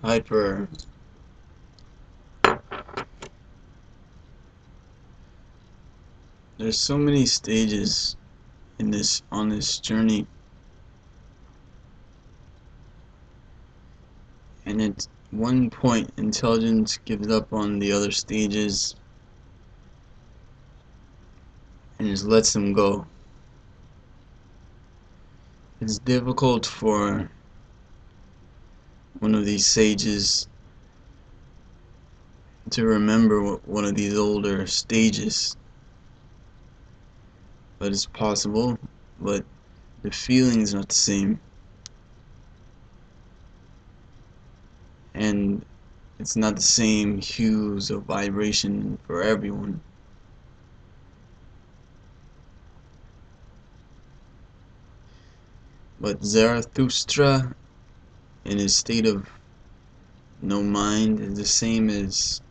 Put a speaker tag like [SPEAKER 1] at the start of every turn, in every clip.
[SPEAKER 1] Hypher. There's so many stages on this journey, and at one point intelligence gives up on the other stages and just lets them go. It's difficult for one of these sages to remember one of these older stages, but it's possible, but the feeling's not the same, and it's not the same hues of vibration for everyone. But Zarathustra, in his state of no mind, is the same as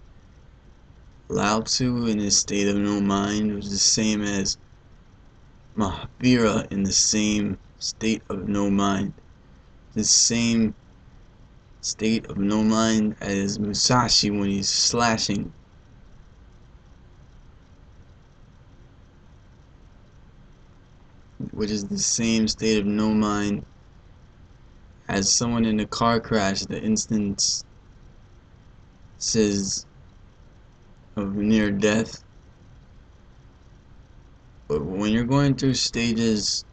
[SPEAKER 1] Lao Tzu in his state of no mind, was the same as Mahavira in the same state of no mind, the same state of no mind as Musashi when he's slashing. Which is the same state of no mind as someone in a car crash, the instances of near death. But when you're going through stages,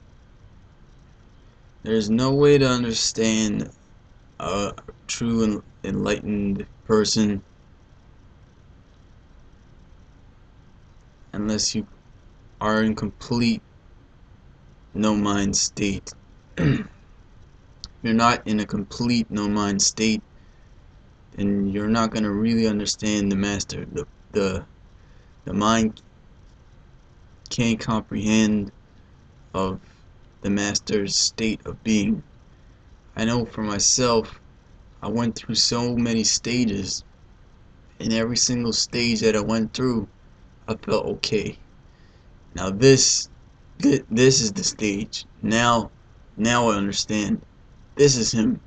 [SPEAKER 1] there's no way to understand a true enlightened person unless you are in complete no mind state. If you're not in a complete no mind state, then you're not going to really understand the master. The mind can't comprehend of the master's state of being. I know for myself, I went through so many stages, and every single stage that I went through, I felt okay. Now this is the stage. Now I understand. This is him,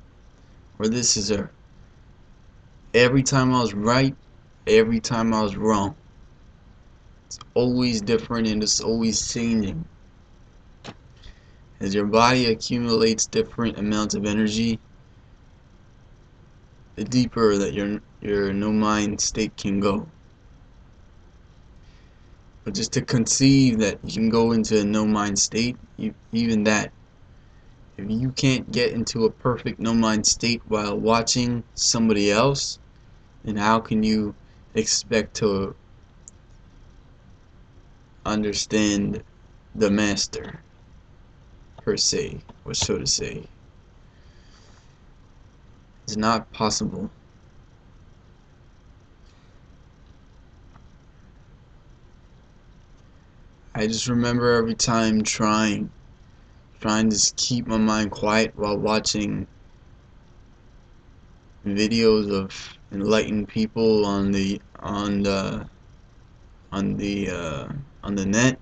[SPEAKER 1] or this is her. Every time I was right, every time I was wrong. It's always different, and it's always changing. As your body accumulates different amounts of energy, the deeper that your no mind state can go. But just to conceive that you can go into a no mind state, even that, if you can't get into a perfect no mind state while watching somebody else, then how can you expect to understand the master, per se, or so to say? It's not possible. I just remember every time trying to just keep my mind quiet while watching videos of enlightened people on the net,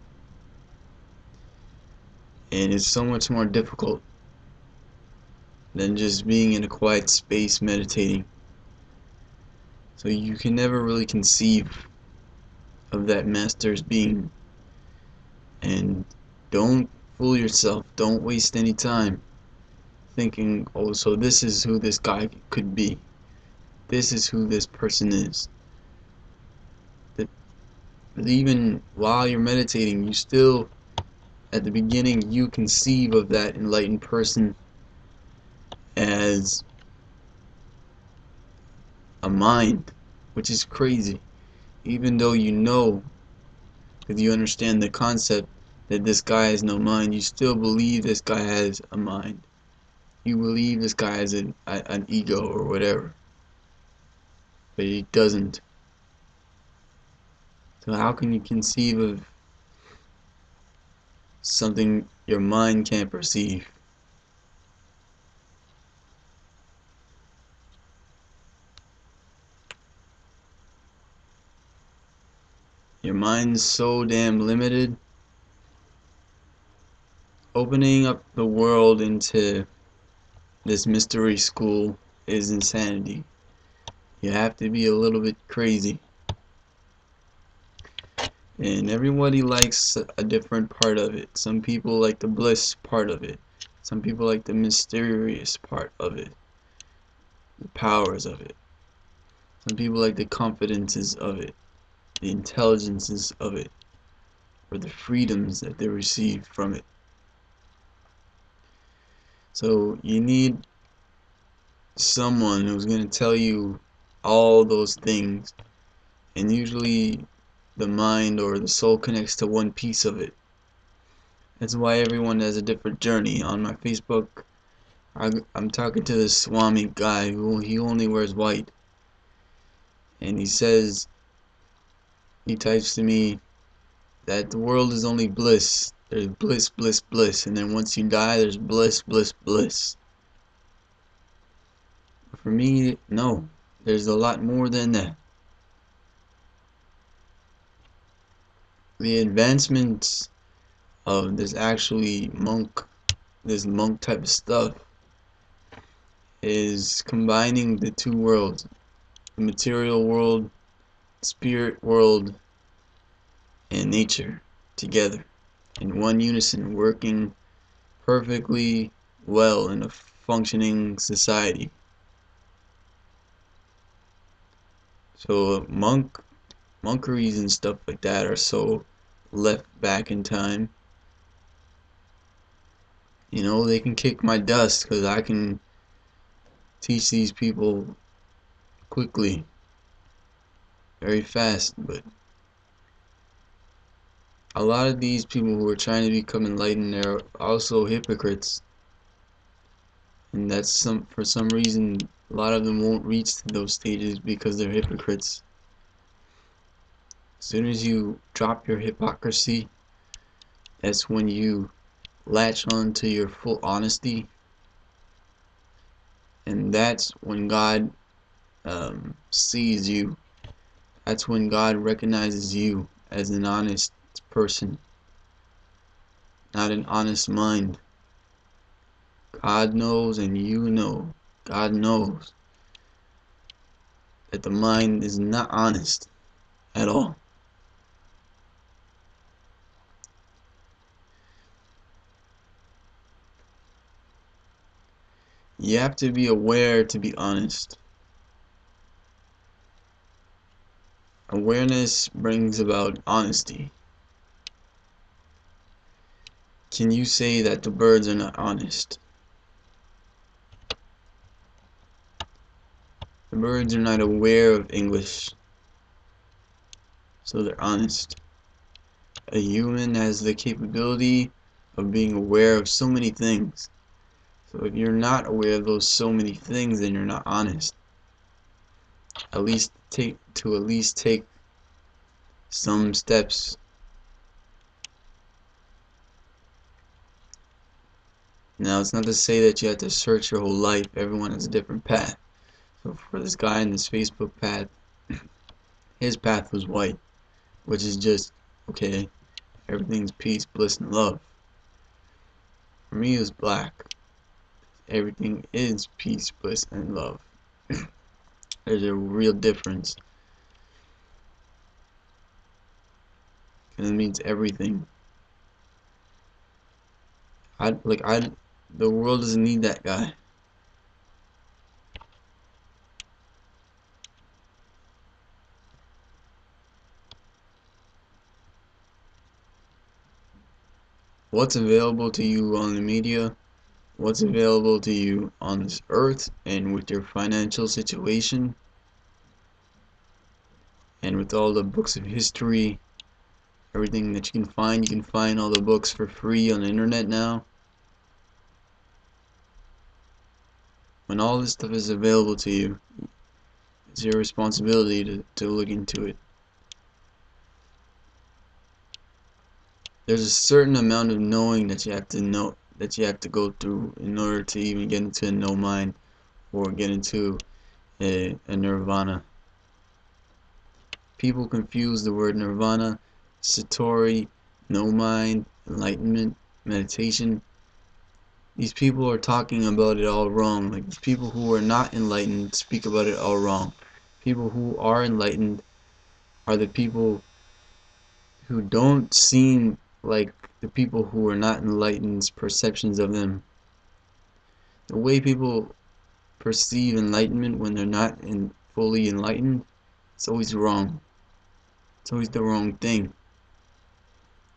[SPEAKER 1] and it's so much more difficult than just being in a quiet space meditating. So you can never really conceive of that master's being. And don't fool yourself. Don't waste any time thinking, oh, so this is who this guy could be. This is who this person is. But even while you're meditating, you still, at the beginning, you conceive of that enlightened person as a mind, which is crazy. Even though you know, because you understand the concept that this guy has no mind, you still believe this guy has a mind. You believe this guy has an ego or whatever, but he doesn't. So how can you conceive of something your mind can't perceive? Your mind's so damn limited. Opening up the world into this mystery school is insanity. You have to be a little bit crazy. And everybody likes a different part of it. Some people like the bliss part of it. Some people like the mysterious part of it. The powers of it. Some people like the confidences of it. The intelligences of it. Or the freedoms that they receive from it. So you need someone who's going to tell you all those things. And usually the mind or the soul connects to one piece of it. That's why everyone has a different journey. On my Facebook, I'm talking to this Swami guy who he only wears white. And he says, he types to me that the world is only bliss. There's bliss, bliss, bliss. And then once you die, there's bliss, bliss, bliss. For me, no. There's a lot more than that. The advancements of this monk type of stuff is combining the two worlds, the material world, spirit world, and nature together in one unison, working perfectly well in a functioning society. So monkeries and stuff like that are so left back in time. You know, they can kick my dust because I can teach these people quickly, very fast. But a lot of these people who are trying to become enlightened, they're also hypocrites. And that's for some reason, a lot of them won't reach to those stages because they're hypocrites. As soon as you drop your hypocrisy, that's when you latch on to your full honesty. And that's when God sees you. That's when God recognizes you as an honest person, not an honest mind. God knows and you know. God knows that the mind is not honest at all. You have to be aware to be honest. Awareness brings about honesty. Can you say that the birds are not honest? The birds are not aware of English, so they're honest. A human has the capability of being aware of so many things. So if you're not aware of those so many things, then you're not honest. At least take some steps. Now, it's not to say that you have to search your whole life. Everyone has a different path. So for this guy in this Facebook path, his path was white, which is just, okay, everything's peace, bliss, and love. For me, it was black. Everything is peace, bliss, and love. There's a real difference. And it means everything. The world doesn't need that guy. What's available to you on the media, what's available to you on this earth, and with your financial situation, and with all the books of history, everything that you can find all the books for free on the internet now. When all this stuff is available to you, it's your responsibility to look into it. There's a certain amount of knowing that you have to know, that you have to go through in order to even get into a no mind or get into a nirvana. People confuse the word nirvana, satori, no mind, enlightenment, meditation. These people are talking about it all wrong. Like, these people who are not enlightened speak about it all wrong. People who are enlightened are the people who don't seem like the people who are not enlightened's perceptions of them. The way people perceive enlightenment when they're not fully enlightened, it's always wrong. It's always the wrong thing.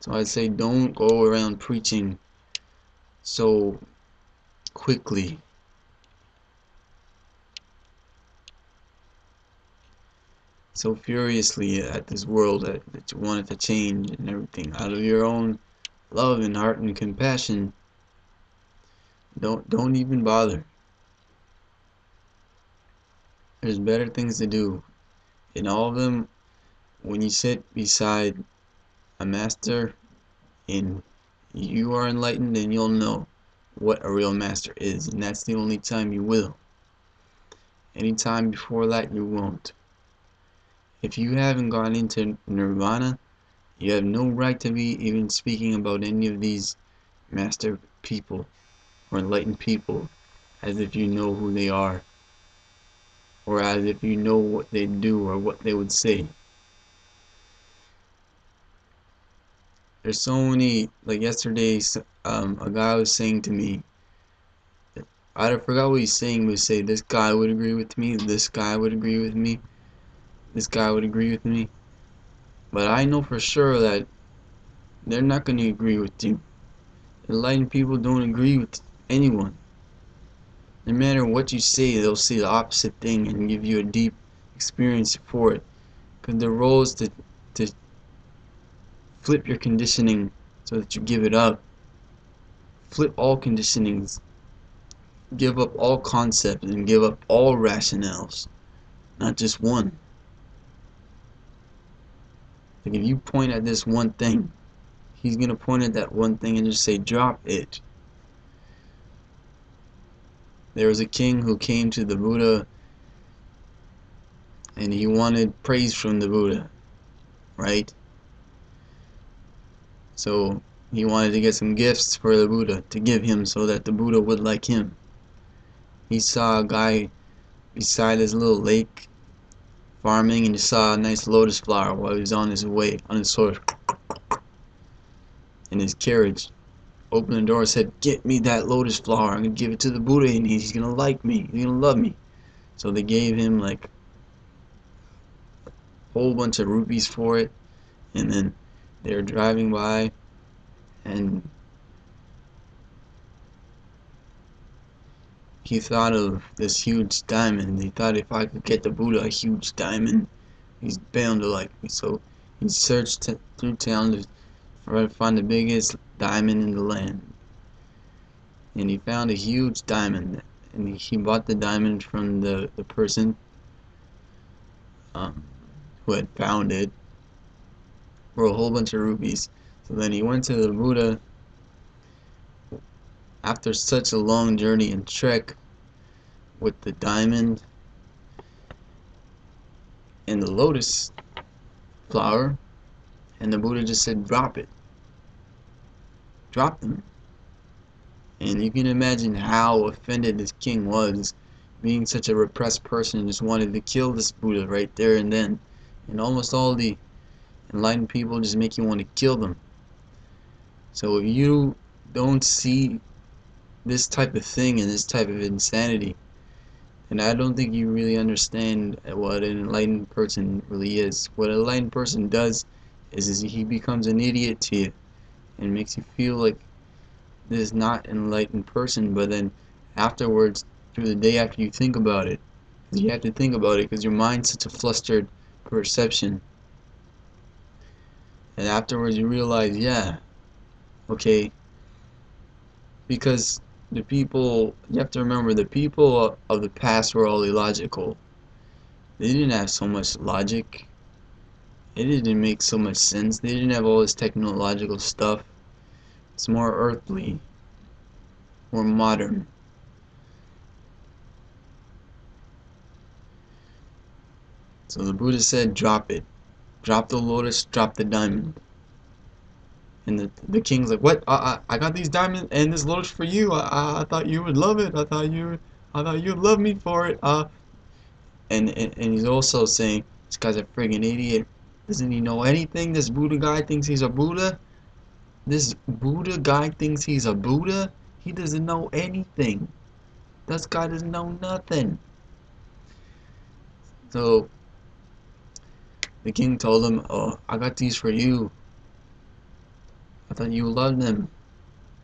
[SPEAKER 1] So I'd say don't go around preaching so quickly. So furiously at this world that you want it to change and everything out of your own love and heart and compassion. Don't even bother. There's better things to do. In all of them, when you sit beside a master and you are enlightened, then you'll know what a real master is, and that's the only time you will. Anytime before that, you won't. If you haven't gone into nirvana, you have no right to be even speaking about any of these master people or enlightened people as if you know who they are, or as if you know what they do or what they would say. There's so many, like yesterday, a guy was saying to me, I forgot what he's saying, but he say, this guy would agree with me, this guy would agree with me, this guy would agree with me. But I know for sure that they're not going to agree with you. Enlightened people don't agree with anyone. No matter what you say, they'll say the opposite thing and give you a deep experience for it. Because their role is to flip your conditioning so that you give it up. Flip all conditionings. Give up all concepts and give up all rationales. Not just one. Like if you point at this one thing, he's going to point at that one thing and just say, drop it. There was a king who came to the Buddha and he wanted praise from the Buddha, right? So he wanted to get some gifts for the Buddha to give him so that the Buddha would like him. He saw a guy beside his little lake farming and he saw a nice lotus flower while he was on his way, on his horse, in his carriage. Opened the door and said, get me that lotus flower, I'm going to give it to the Buddha and he's going to like me, he's going to love me. So they gave him like a whole bunch of rupees for it, and then they were driving by and he thought of this huge diamond. He thought, if I could get the Buddha a huge diamond, he's bound to like me. So he searched through town to try to find the biggest diamond in the land. And he found a huge diamond. And he bought the diamond from the person who had found it for a whole bunch of rupees. So then he went to the Buddha after such a long journey and trek with the diamond and the lotus flower, and the Buddha just said, drop it. Drop them. And you can imagine how offended this king was, being such a repressed person, just wanted to kill this Buddha right there and then. And almost all the enlightened people just make you want to kill them. So if you don't see this type of thing and this type of insanity, and I don't think you really understand what an enlightened person really is. What an enlightened person does is he becomes an idiot to you and makes you feel like this is not an enlightened person, but then afterwards, through the day after, you think about it. You have to think about it because your mind's such a flustered perception. And afterwards you realize, yeah, okay, because the people, you have to remember, the people of the past were all illogical. They didn't have so much logic. It didn't make so much sense. They didn't have all this technological stuff. It's more earthly, more modern. So the Buddha said, drop it. Drop the lotus, drop the diamond. And the king's like, what? I got these diamonds and this lotus for you. I thought you would love it. I thought you would love me for it. And he's also saying this guy's a friggin' idiot. Doesn't he know anything? This Buddha guy thinks he's a Buddha. This Buddha guy thinks he's a Buddha. He doesn't know anything. This guy doesn't know nothing. So the king told him, "Oh, I got these for you. I thought you loved them.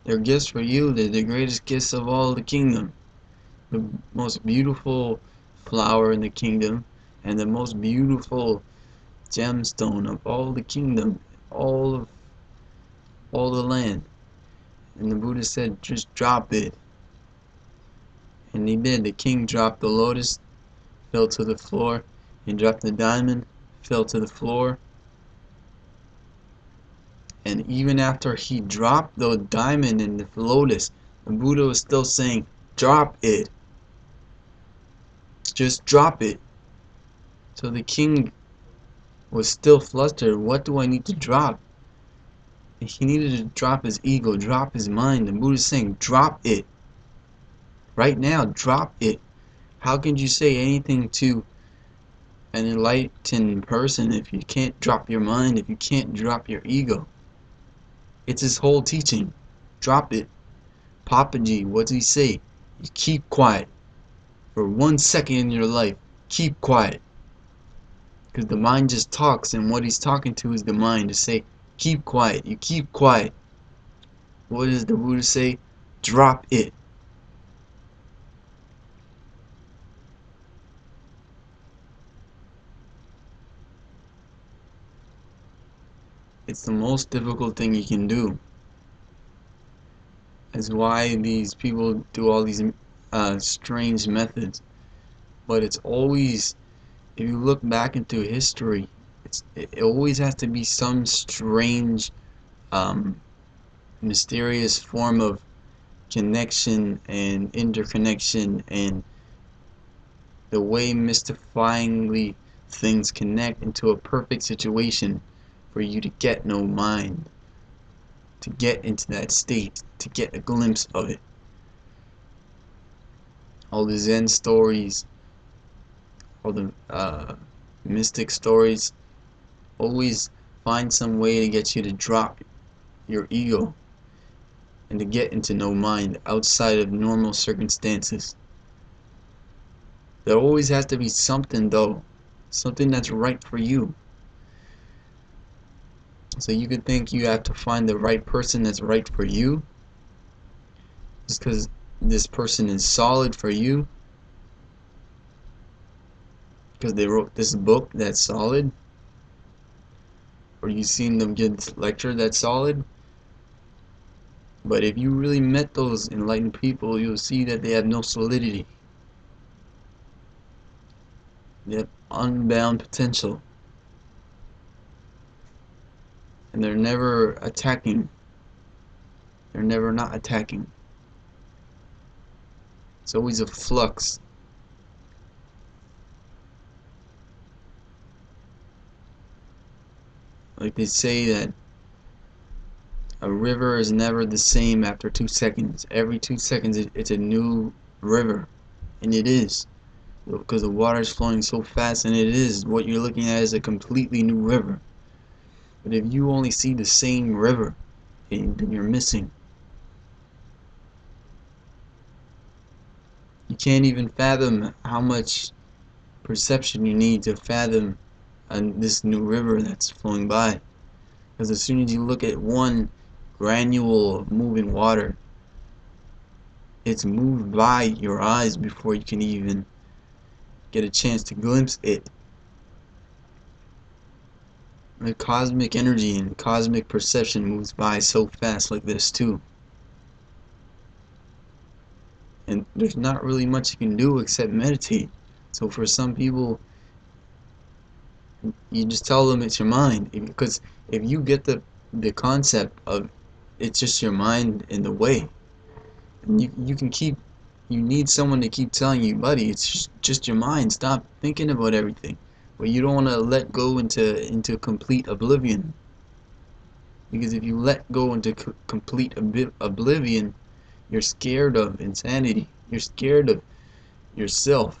[SPEAKER 1] They're gifts for you. They're the greatest gifts of all the kingdom. The most beautiful flower in the kingdom, and the most beautiful gemstone of all the kingdom, all the land." And the Buddha said, "Just drop it." And he did. The king dropped the lotus, fell to the floor. He dropped the diamond, fell to the floor. And even after he dropped the diamond and the lotus, the Buddha was still saying, "Drop it. Just drop it." So the king was still flustered. What do I need to drop? He needed to drop his ego, drop his mind. The Buddha is saying, drop it. Right now, drop it. How can you say anything to an enlightened person if you can't drop your mind, if you can't drop your ego? It's his whole teaching. Drop it. Papaji, what does he say? You keep quiet. For 1 second in your life, keep quiet. Because the mind just talks, and what he's talking to is the mind. To say, keep quiet. You keep quiet. What does the Buddha say? Drop it. It's the most difficult thing you can do. That's why these people do all these strange methods. But it's always, if you look back into history, it always has to be some strange, mysterious form of connection and interconnection, and the way mystifyingly things connect into a perfect situation for you to get no mind, to get into that state, to get a glimpse of it. All the Zen stories, all the mystic stories always find some way to get you to drop your ego and to get into no mind outside of normal circumstances. There always has to be something, though, something that's right for you. So you could think you have to find the right person that's right for you just because this person is solid for you, because they wrote this book that's solid, or you've seen them give this lecture that's solid. But if you really met those enlightened people, you'll see that they have no solidity. They have unbound potential. And they're never attacking. They're never not attacking. It's always a flux. Like they say that a river is never the same after 2 seconds. Every 2 seconds it's a new river. And it is. Because the water is flowing so fast, and it is. What you're looking at is a completely new river. But if you only see the same river, then you're missing. You can't even fathom how much perception you need to fathom this new river that's flowing by. Because as soon as you look at one granule of moving water, it's moved by your eyes before you can even get a chance to glimpse it. The cosmic energy and cosmic perception moves by so fast like this too. And there's not really much you can do except meditate. So for some people, you just tell them it's your mind. Because if you get the concept of it's just your mind in the way, and you can keep, you need someone to keep telling you, buddy, it's just your mind, stop thinking about everything. But you don't want to let go into complete oblivion. Because if you let go into complete oblivion, you're scared of insanity. You're scared of yourself.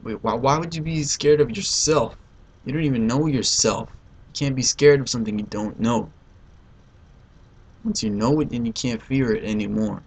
[SPEAKER 1] Wait, why would you be scared of yourself? You don't even know yourself. You can't be scared of something you don't know. Once you know it, then you can't fear it anymore.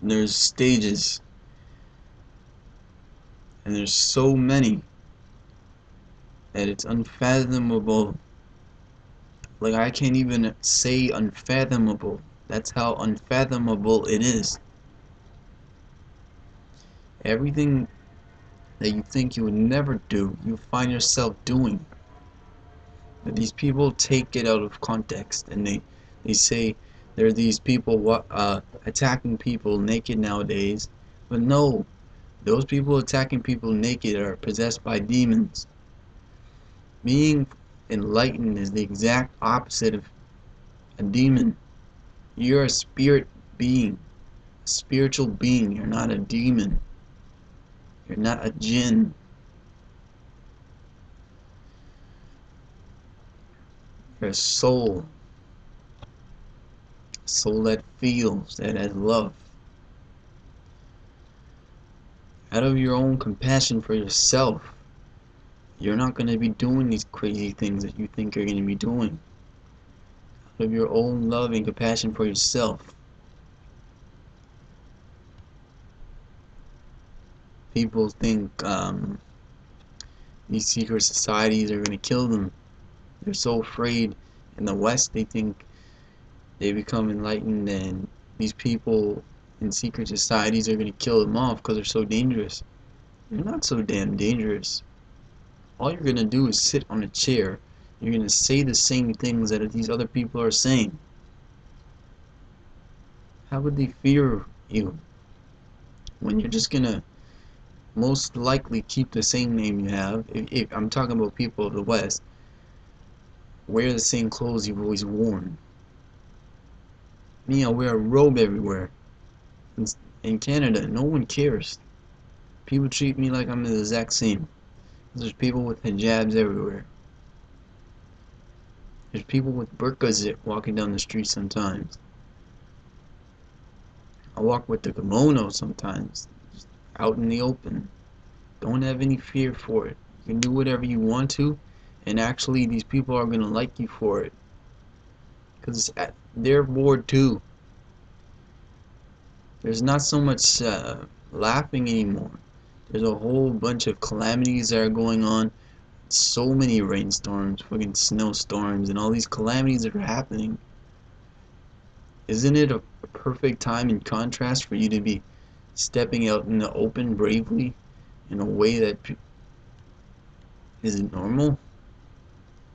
[SPEAKER 1] And there's stages, and there's so many that it's unfathomable. Like, I can't even say unfathomable. That's how unfathomable it is. Everything that you think you would never do, you find yourself doing. But these people take it out of context, and they say there are these people attacking people naked nowadays. But no, those people attacking people naked are possessed by demons. Being enlightened is the exact opposite of a demon. You're a spirit being, a spiritual being. You're not a demon. You're not a jinn. You're a soul. A soul that feels, that has love. Out of your own compassion for yourself, you're not going to be doing these crazy things that you think you're going to be doing. Out of your own love and compassion for yourself. People think these secret societies are going to kill them. They're so afraid. In the West, they think they become enlightened and these people in secret societies are going to kill them off because they're so dangerous. You're not so damn dangerous. All you're going to do is sit on a chair. You're going to say the same things that these other people are saying. How would they fear you when you're just going to most likely keep the same name you have? If I'm talking about people of the West, wear the same clothes you've always worn. Me, I wear a robe everywhere. In Canada, no one cares. People treat me like I'm the exact same. There's people with hijabs everywhere. There's people with burqas walking down the street sometimes. I walk with the kimono sometimes, just out in the open. Don't have any fear for it. You can do whatever you want to, and actually these people are going to like you for it. Because they're bored too. There's not so much laughing anymore. There's a whole bunch of calamities that are going on. So many rainstorms, fucking snowstorms, and all these calamities that are happening. Isn't it a perfect time in contrast for you to be stepping out in the open bravely in a way that isn't normal?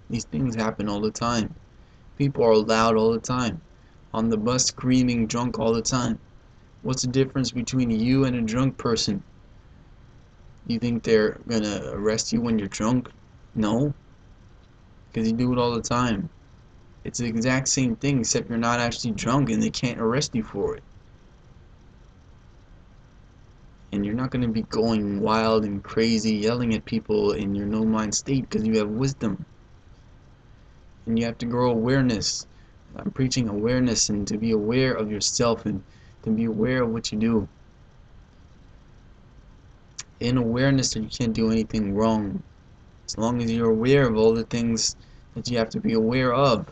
[SPEAKER 1] These things happen all the time. People are loud all the time. On the bus screaming drunk all the time. What's the difference between you and a drunk person? You think they're gonna arrest you when you're drunk? No, because you do it all the time. It's the exact same thing, except you're not actually drunk and they can't arrest you for it. And you're not going to be going wild and crazy yelling at people in your no mind state because you have wisdom. And you have to grow awareness. I'm preaching awareness, and to be aware of yourself and to be aware of what you do. In awareness that you can't do anything wrong. As long as you're aware of all the things that you have to be aware of.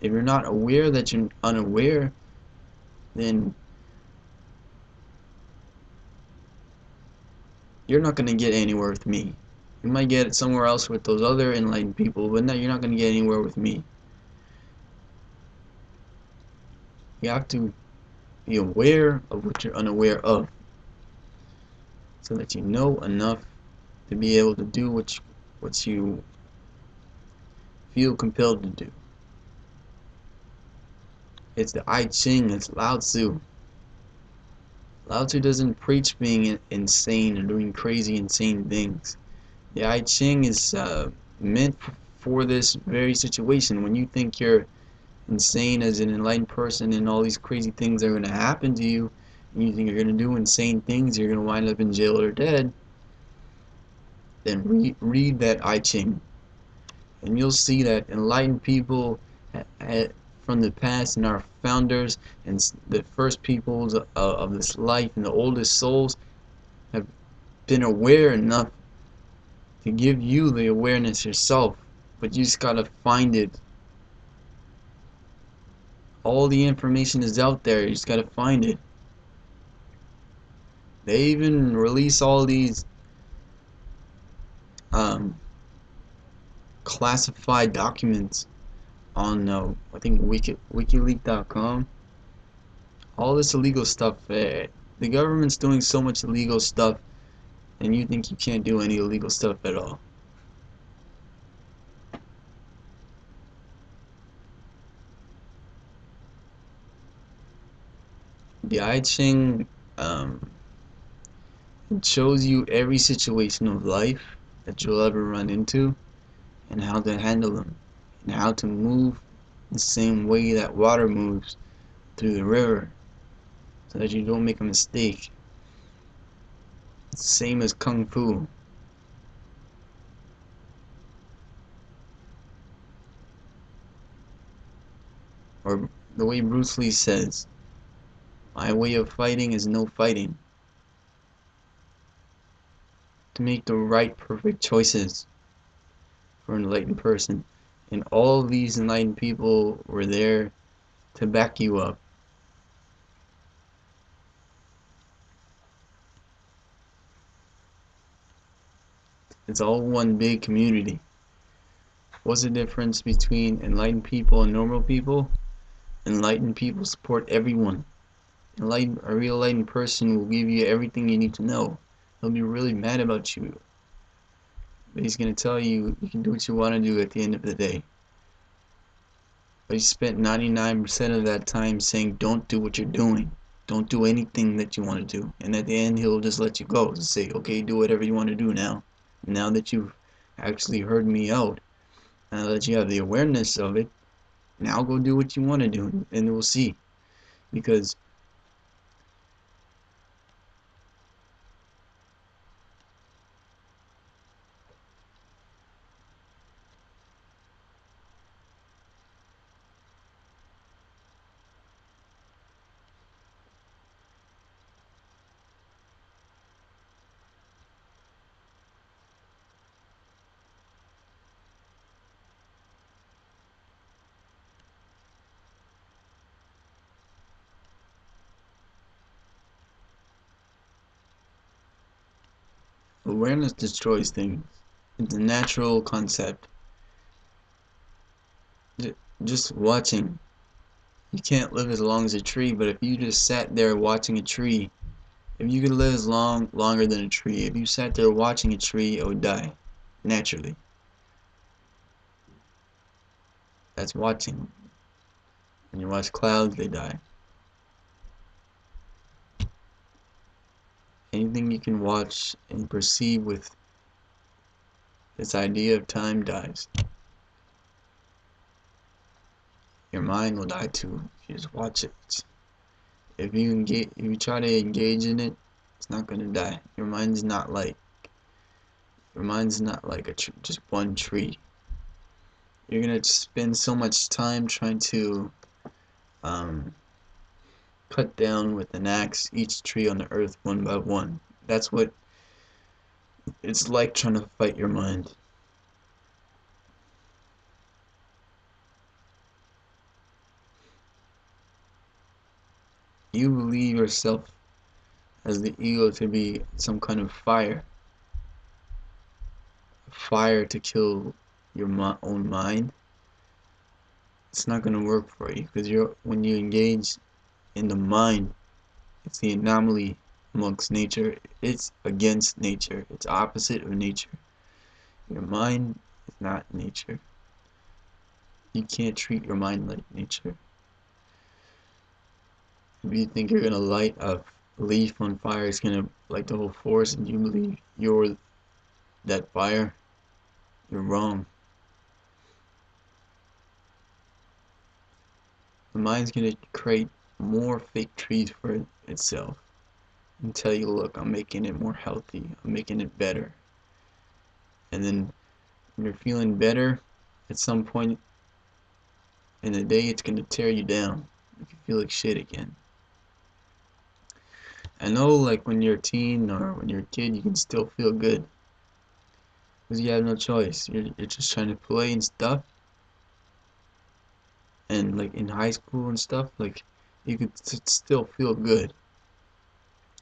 [SPEAKER 1] If you're not aware that you're unaware, then you're not going to get anywhere with me. You might get it somewhere else with those other enlightened people, but no, you're not going to get anywhere with me. You have to be aware of what you're unaware of, so that you know enough to be able to do what you feel compelled to do. It's the I Ching, it's Lao Tzu. Lao Tzu doesn't preach being insane or doing crazy, insane things. The I Ching is meant for this very situation. When you think you're insane as an enlightened person and all these crazy things are going to happen to you, and you think you're going to do insane things, you're going to wind up in jail or dead, then read that I Ching. And you'll see that enlightened people from the past and our founders and the first peoples of this life and the oldest souls have been aware enough to give you the awareness yourself, but you just gotta find it. All the information is out there, you just gotta find it. They even release all these classified documents on I think WikiLeaks.com. All this illegal stuff. The government's doing so much illegal stuff, and you think you can't do any illegal stuff at all. The I Ching it shows you every situation of life that you'll ever run into and how to handle them and how to move the same way that water moves through the river so that you don't make a mistake. It's the same as Kung Fu. Or the way Bruce Lee says, my way of fighting is no fighting. To make the right, perfect choices for an enlightened person. And all of these enlightened people were there to back you up. It's all one big community. What's the difference between enlightened people and normal people? Enlightened people support everyone. A real enlightened person will give you everything you need to know. He'll be really mad about you, but he's going to tell you you can do what you want to do at the end of the day. But he spent 99% of that time saying don't do what you're doing. Don't do anything that you want to do. And at the end he'll just let you go to say, okay, do whatever you want to do now. Now that you've actually heard me out, now that you have the awareness of it, now go do what you want to do, and we'll see. Because awareness destroys things. It's a natural concept. Just watching. You can't live as long as a tree, but if you just sat there watching a tree, if you could live as longer than a tree, if you sat there watching a tree, it would die. Naturally. That's watching. When you watch clouds, they die. Anything you can watch and perceive with this idea of time dies. Your mind will die too if you just watch it. If you try to engage in it, it's not gonna die. Your mind's not like just one tree. You're gonna spend so much time trying to cut down with an axe each tree on the earth one by one. That's what it's like trying to fight your mind. You believe yourself as the ego to be some kind of fire. Fire to kill your own mind. It's not going to work for you because when you engage in the mind, it's the anomaly amongst nature. It's against nature. It's opposite of nature. Your mind is not nature. You can't treat your mind like nature. If you think you're gonna light a leaf on fire, it's gonna light the whole forest, and you believe you're that fire, you're wrong. The mind's gonna create more fake trees for itself and tell you, look, I'm making it more healthy, I'm making it better. And then when you're feeling better, at some point in the day, it's gonna tear you down. You can feel like shit again. I know, like, when you're a teen or when you're a kid, you can still feel good because you have no choice. You're just trying to play and stuff. And like in high school and stuff, like, you could still feel good.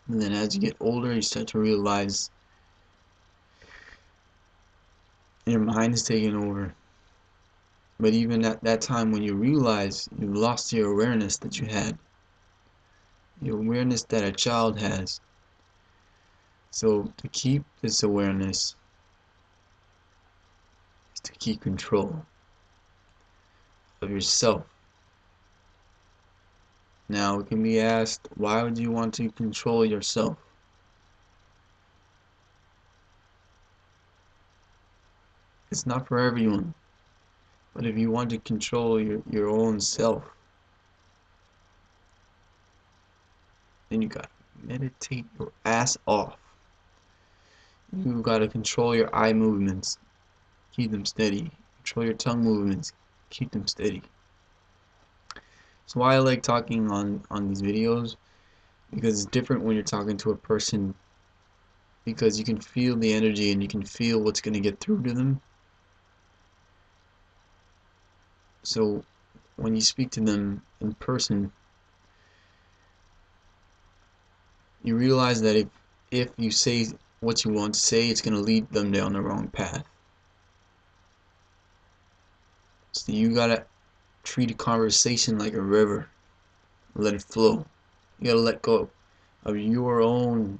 [SPEAKER 1] And then as you get older, you start to realize your mind is taking over. But even at that time, when you realize you lost your awareness that you had, your awareness that a child has. So to keep this awareness is to keep control of yourself. Now it can be asked, why would you want to control yourself? It's not for everyone. But if you want to control your own self, then you gotta meditate your ass off. You gotta control your eye movements, keep them steady. Control your tongue movements, keep them steady. That's why I like talking on these videos, because it's different when you're talking to a person, because you can feel the energy and you can feel what's gonna get through to them. So when you speak to them in person, you realize that if you say what you want to say, it's gonna lead them down the wrong path. So you gotta treat a conversation like a river. Let it flow. You gotta let go of your own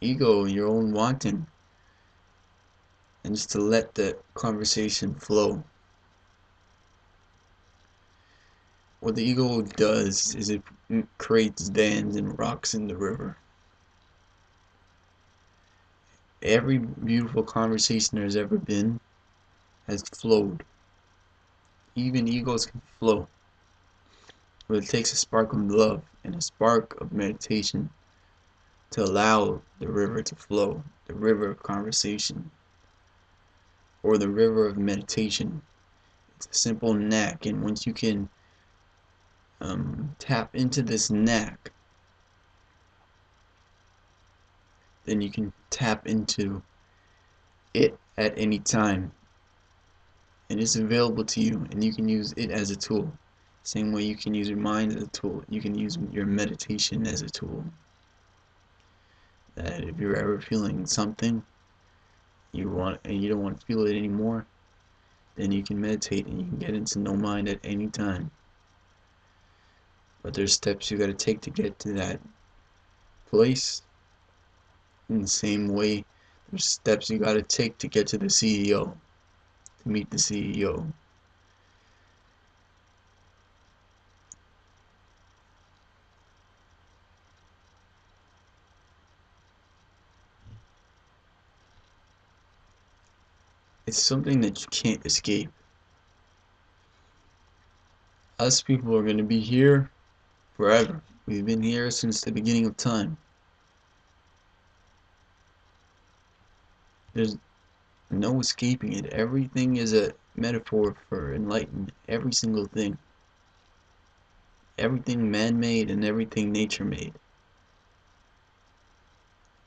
[SPEAKER 1] ego, your own wanting, and just to let the conversation flow. What the ego does is it creates dams and rocks in the river. Every beautiful conversation there's ever been has flowed. Even egos can flow. But it takes a spark of love and a spark of meditation to allow the river to flow, the river of conversation, or the river of meditation. It's a simple knack, and once you can tap into this knack, then you can tap into it at any time, and it's available to you, and you can use it as a tool. Same way you can use your mind as a tool, you can use your meditation as a tool. That if you're ever feeling something you want and you don't want to feel it anymore, then you can meditate and you can get into no mind at any time. But there's steps you gotta take to get to that place. In the same way, there's steps you gotta take to get to the CEO, to meet the CEO. It's something that you can't escape. Us people are gonna be here forever. We've been here since the beginning of time. There's no escaping it. Everything is a metaphor for enlightenment. Every single thing. Everything man-made and everything nature-made.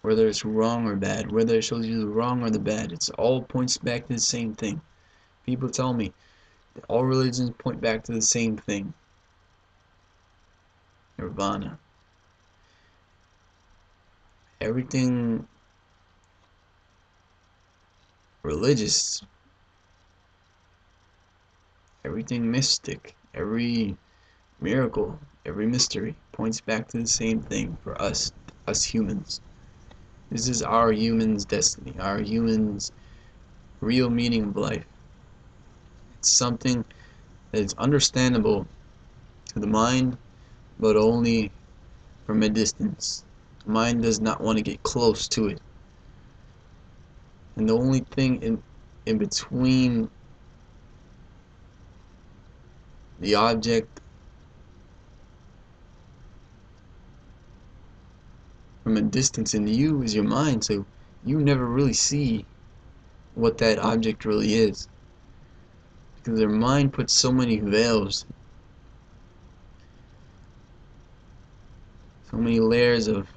[SPEAKER 1] Whether it's wrong or bad, whether it shows you the wrong or the bad, it's all points back to the same thing. People tell me that all religions point back to the same thing. Nirvana. Everything religious, everything mystic, every miracle, every mystery points back to the same thing for us humans. This is our humans' destiny, our humans' real meaning of life. It's something that is understandable to the mind, but only from a distance. The mind does not want to get close to it. And the only thing in between the object from a distance in you is your mind, so you never really see what that object really is, because their mind puts so many veils, so many layers of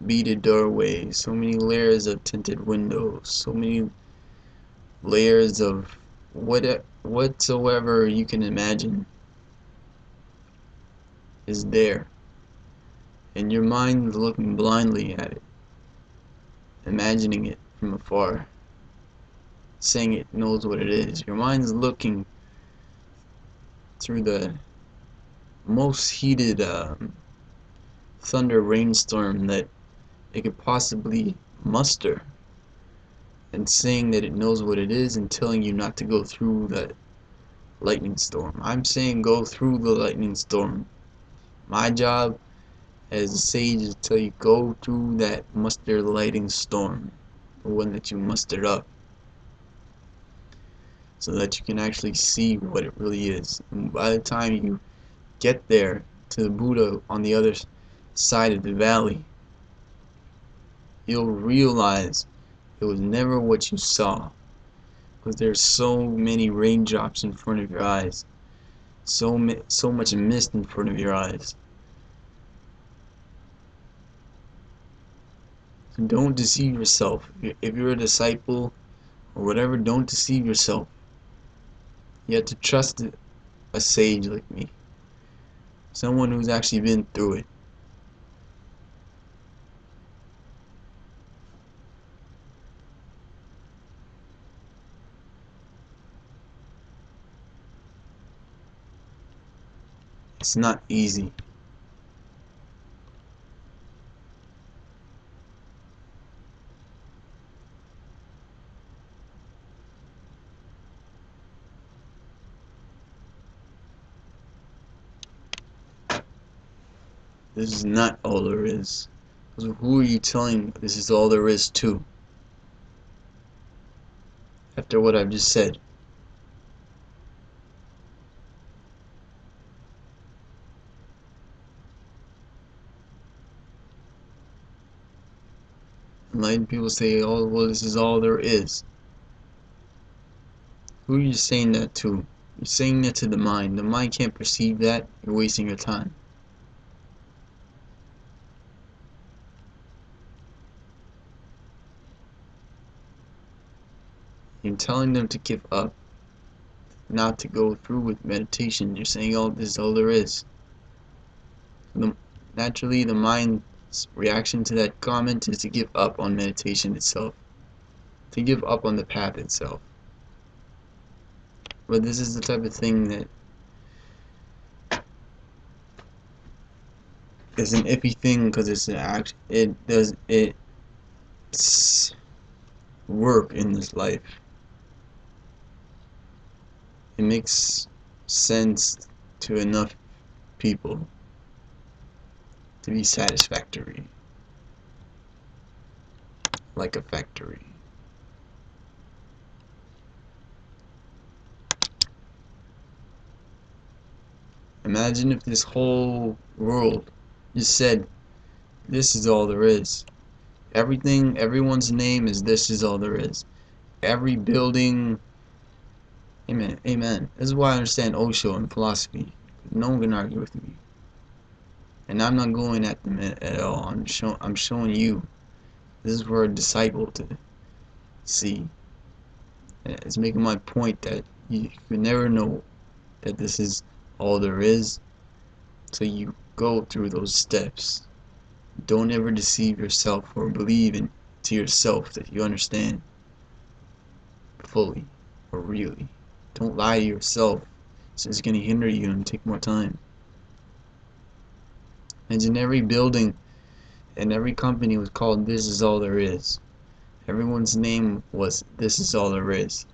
[SPEAKER 1] beaded doorways, so many layers of tinted windows, so many layers of whatsoever you can imagine is there, and your mind is looking blindly at it, imagining it from afar, saying it knows what it is. Your mind's looking through the most heated thunder rainstorm that it could possibly muster, and saying that it knows what it is and telling you not to go through that lightning storm. I'm saying go through the lightning storm. My job as a sage is to tell you go through that muster lightning storm, the one that you mustered up, so that you can actually see what it really is. And by the time you get there to the Buddha on the other side of the valley, you'll realize it was never what you saw, because there's so many raindrops in front of your eyes, so much mist in front of your eyes. So don't deceive yourself. If you're a disciple or whatever, don't deceive yourself. You have to trust a sage like me, someone who's actually been through it. It's not easy. This is not all there is. So who are you telling this is all there is to? After what I've just said. Enlightened people say, oh, well, this is all there is. Who are you saying that to? You're saying that to the mind. The mind can't perceive that. You're wasting your time. You're telling them to give up, not to go through with meditation. You're saying, oh, this is all there is. Naturally, the mind's reaction to that comment is to give up on meditation itself, to give up on the path itself. But this is the type of thing that is an iffy thing, because it's it's work in this life. It makes sense to enough people to be satisfactory, like a factory. Imagine if this whole world just said, this is all there is. Everything, everyone's name is this is all there is. Every building, amen, amen. This is why I understand Osho and philosophy. No one can argue with me. And I'm not going at them at all. I'm showing you. This is for a disciple to see. It's making my point that you can never know that this is all there is, so you go through those steps. Don't ever deceive yourself or believe to yourself that you understand fully or really. Don't lie to yourself, since it's going to hinder you and take more time. Imagine every building and every company was called "This is all there is." Everyone's name was "This is all there is."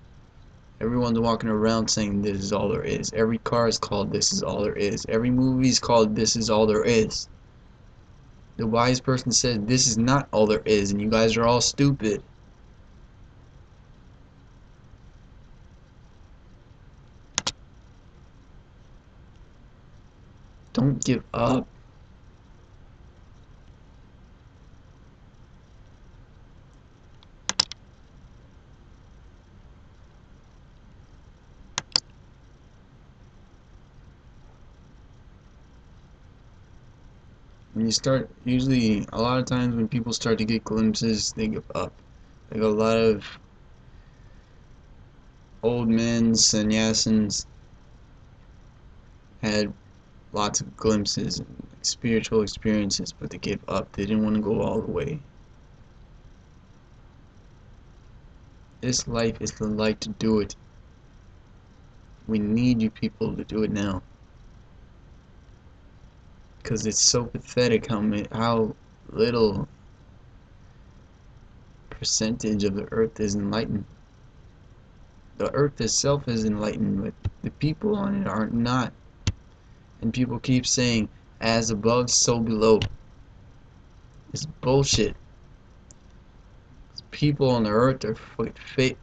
[SPEAKER 1] Everyone's walking around saying "This is all there is." Every car is called "This is all there is." Every movie is called "This is all there is." The wise person said, "This is not all there is, and you guys are all stupid." Don't give up. When you start, usually a lot of times when people start to get glimpses, they give up. Like a lot of old men, sannyasins, had lots of glimpses and spiritual experiences, but they gave up. They didn't want to go all the way. This life is the life to do it. We need you people to do it now. Because it's so pathetic how little percentage of the earth is enlightened. The earth itself is enlightened, but the people on it are not. And people keep saying, as above, so below. It's bullshit. People on the earth are fake,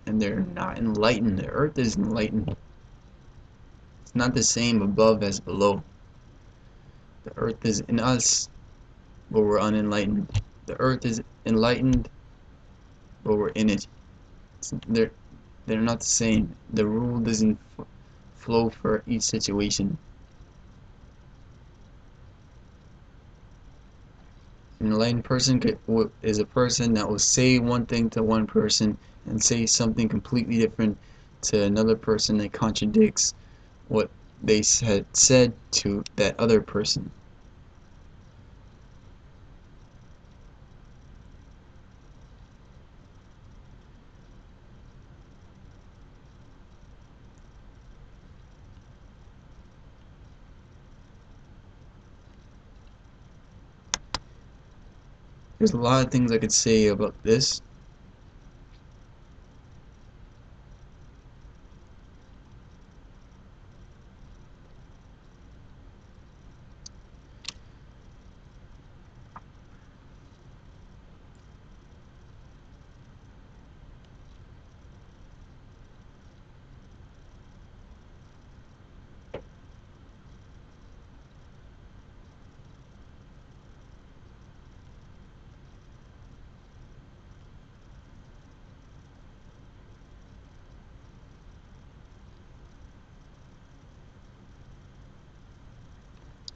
[SPEAKER 1] and they're not enlightened. The earth is enlightened. It's not the same above as below. The earth is in us, but we're unenlightened. The earth is enlightened, but we're in it. They're not the same. The rule doesn't flow for each situation. An enlightened person is a person that will say one thing to one person and say something completely different to another person that contradicts what they had said to that other person. There's a lot of things I could say about this.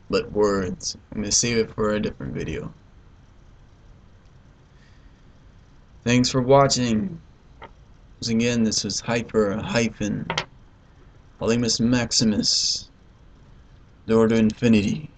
[SPEAKER 1] But words, I'm gonna save it for a different video. Thanks for watching. Once again, this was Hypher, Hyphen, Olimus, Maximus, door to infinity.